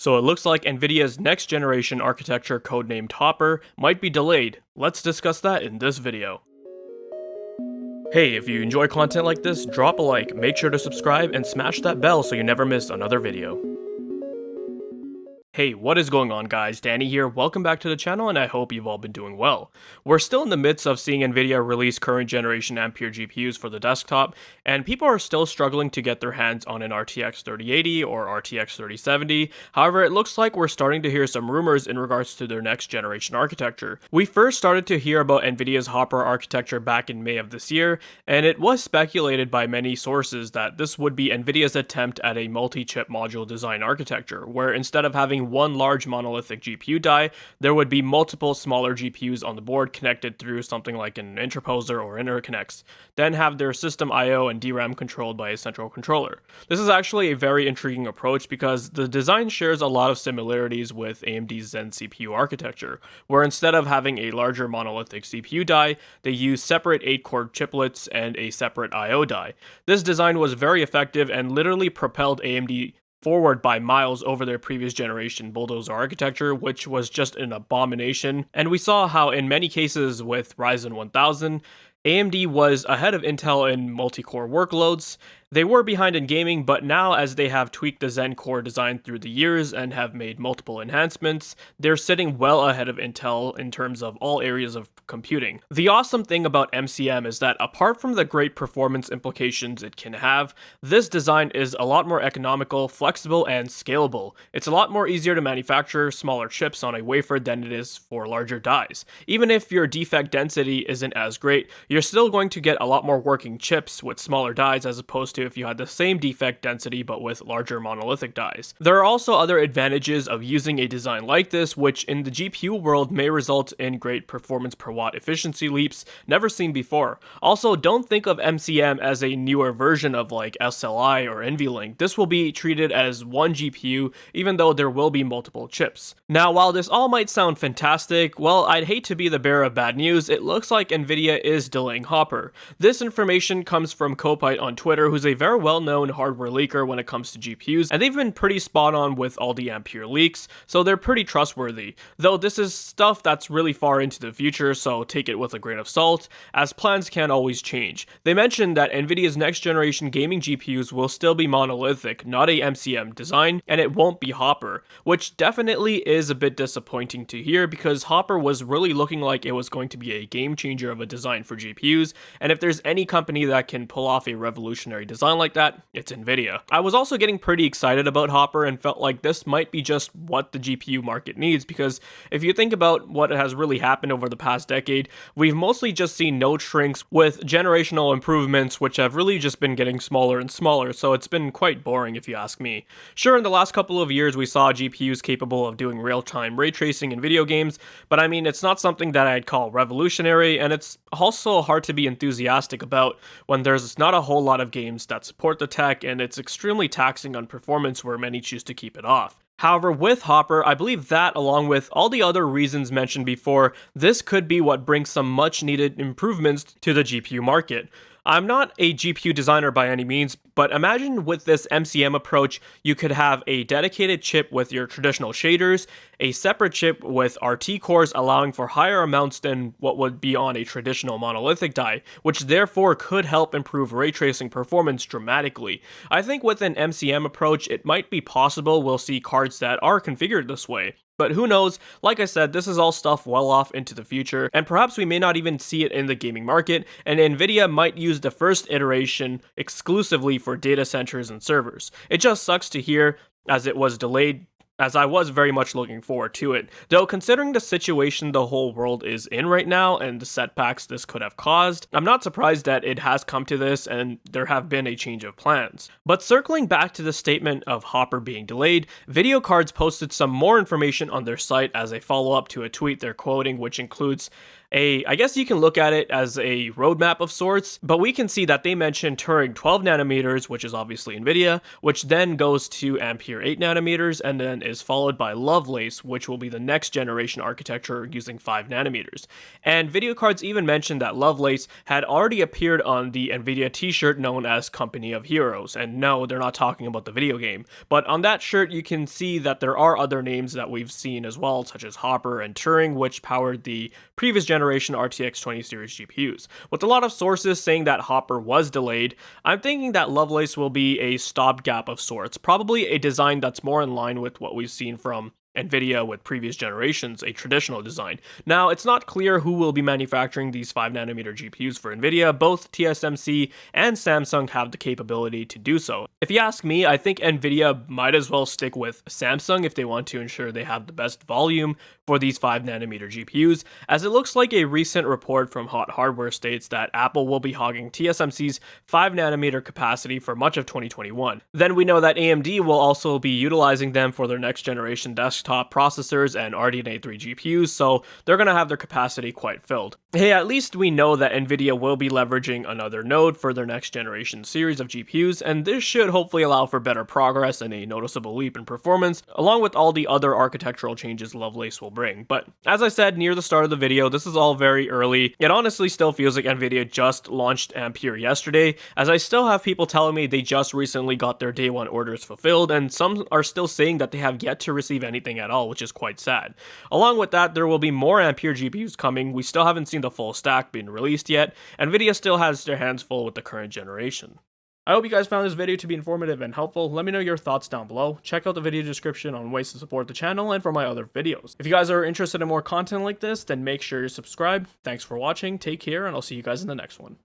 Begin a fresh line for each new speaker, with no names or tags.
So it looks like Nvidia's next generation architecture, codenamed Hopper, might be delayed. Let's discuss that in this video. Hey, if you enjoy content like this, drop a like, make sure to subscribe, and smash that bell so you never miss another video. Hey, what is going on guys, Danny here, welcome back to the channel and I hope you've all been doing well. We're still in the midst of seeing Nvidia release current generation Ampere GPUs for the desktop, and people are still struggling to get their hands on an RTX 3080 or RTX 3070, however it looks like we're starting to hear some rumors in regards to their next generation architecture. We first started to hear about Nvidia's Hopper architecture back in May of this year, and it was speculated by many sources that this would be Nvidia's attempt at a multi-chip module design architecture, where instead of having one large monolithic GPU die, there would be multiple smaller GPUs on the board connected through something like an interposer or interconnects, then have their system I/O and DRAM controlled by a central controller. This is actually a very intriguing approach because the design shares a lot of similarities with AMD's Zen CPU architecture, where instead of having a larger monolithic CPU die, they use separate 8-core chiplets and a separate I/O die. This design was very effective and literally propelled AMD forward by miles over their previous generation bulldozer architecture, which was just an abomination. And we saw how in many cases with Ryzen 1000, AMD was ahead of Intel in multi-core workloads. They were behind in gaming, but now as they have tweaked the Zen core design through the years and have made multiple enhancements, they're sitting well ahead of Intel in terms of all areas of computing. The awesome thing about MCM is that apart from the great performance implications it can have, this design is a lot more economical, flexible, and scalable. It's a lot more easier to manufacture smaller chips on a wafer than it is for larger dies. Even if your defect density isn't as great, you're still going to get a lot more working chips with smaller dies as opposed to if you had the same defect density but with larger monolithic dies. There are also other advantages of using a design like this, which in the GPU world may result in great performance per watt efficiency leaps never seen before. Also, don't think of MCM as a newer version of like SLI or NVLink. This will be treated as one GPU even though there will be multiple chips. Now, while this all might sound fantastic, well, I'd hate to be the bearer of bad news. It looks like Nvidia is delaying Hopper. This information comes from Kopite on Twitter, who's a very well-known hardware leaker when it comes to GPUs, and they've been pretty spot on with all the Ampere leaks, so they're pretty trustworthy. Though this is stuff that's really far into the future, so take it with a grain of salt, as plans can always change. They mentioned that Nvidia's next generation gaming GPUs will still be monolithic, not a MCM design, and it won't be Hopper, which definitely is a bit disappointing to hear because Hopper was really looking like it was going to be a game changer of a design for GPUs, and if there's any company that can pull off a revolutionary design like that, it's Nvidia. I was also getting pretty excited about Hopper and felt like this might be just what the GPU market needs, because if you think about what has really happened over the past decade, we've mostly just seen node shrinks with generational improvements which have really just been getting smaller and smaller, so it's been quite boring if you ask me. Sure, in the last couple of years we saw GPUs capable of doing real-time ray tracing in video games, but I mean it's not something that I'd call revolutionary, and it's also hard to be enthusiastic about when there's not a whole lot of games that support the tech, and it's extremely taxing on performance where many choose to keep it off. However, with Hopper, I believe that, along with all the other reasons mentioned before, this could be what brings some much needed improvements to the GPU market. I'm not a GPU designer by any means, but imagine with this MCM approach, you could have a dedicated chip with your traditional shaders, a separate chip with RT cores allowing for higher amounts than what would be on a traditional monolithic die, which therefore could help improve ray tracing performance dramatically. I think with an MCM approach, it might be possible we'll see cards that are configured this way. But who knows, like I said, this is all stuff well off into the future, and perhaps we may not even see it in the gaming market, and Nvidia might use the first iteration exclusively for data centers and servers. It just sucks to hear, as it was delayed, as I was very much looking forward to it. Though considering the situation the whole world is in right now and the setbacks this could have caused, I'm not surprised that it has come to this and there have been a change of plans. But circling back to the statement of Hopper being delayed, Video Cards posted some more information on their site as a follow-up to a tweet they're quoting, which includes I guess you can look at it as a roadmap of sorts, but we can see that they mentioned Turing 12 nanometers, which is obviously Nvidia, which then goes to Ampere 8 nanometers, and then is followed by Lovelace, which will be the next generation architecture using 5 nanometers. And video cards even mentioned that Lovelace had already appeared on the Nvidia t-shirt known as Company of Heroes, and no, they're not talking about the video game, but on that shirt you can see that there are other names that we've seen as well, such as Hopper and Turing, which powered the previous generation RTX 20 series GPUs. With a lot of sources saying that Hopper was delayed, I'm thinking that Lovelace will be a stopgap of sorts, probably a design that's more in line with what we've seen from Nvidia with previous generations, a traditional design. Now, it's not clear who will be manufacturing these 5nm GPUs for Nvidia. Both TSMC and Samsung have the capability to do so. If you ask me, I think Nvidia might as well stick with Samsung if they want to ensure they have the best volume for these 5nm GPUs, as it looks like a recent report from Hot Hardware states that Apple will be hogging TSMC's 5nm capacity for much of 2021. Then we know that AMD will also be utilizing them for their next generation desktop processors and RDNA 3 GPUs, so they're going to have their capacity quite filled. Hey, at least we know that Nvidia will be leveraging another node for their next generation series of GPUs, and this should hopefully allow for better progress and a noticeable leap in performance, along with all the other architectural changes Lovelace will bring. But as I said near the start of the video, this is all very early. It honestly still feels like Nvidia just launched Ampere yesterday, as I still have people telling me they just recently got their day one orders fulfilled, and some are still saying that they have yet to receive anything at all, which is quite sad. Along with that, there will be more Ampere GPUs coming. We still haven't seen the full stack being released yet. Nvidia still has their hands full with the current generation. I hope you guys found this video to be informative and helpful. Let me know your thoughts down below. Check out the video description on ways to support the channel and for my other videos. If you guys are interested in more content like this, then make sure you subscribe. Thanks for watching, take care, and I'll see you guys in the next one.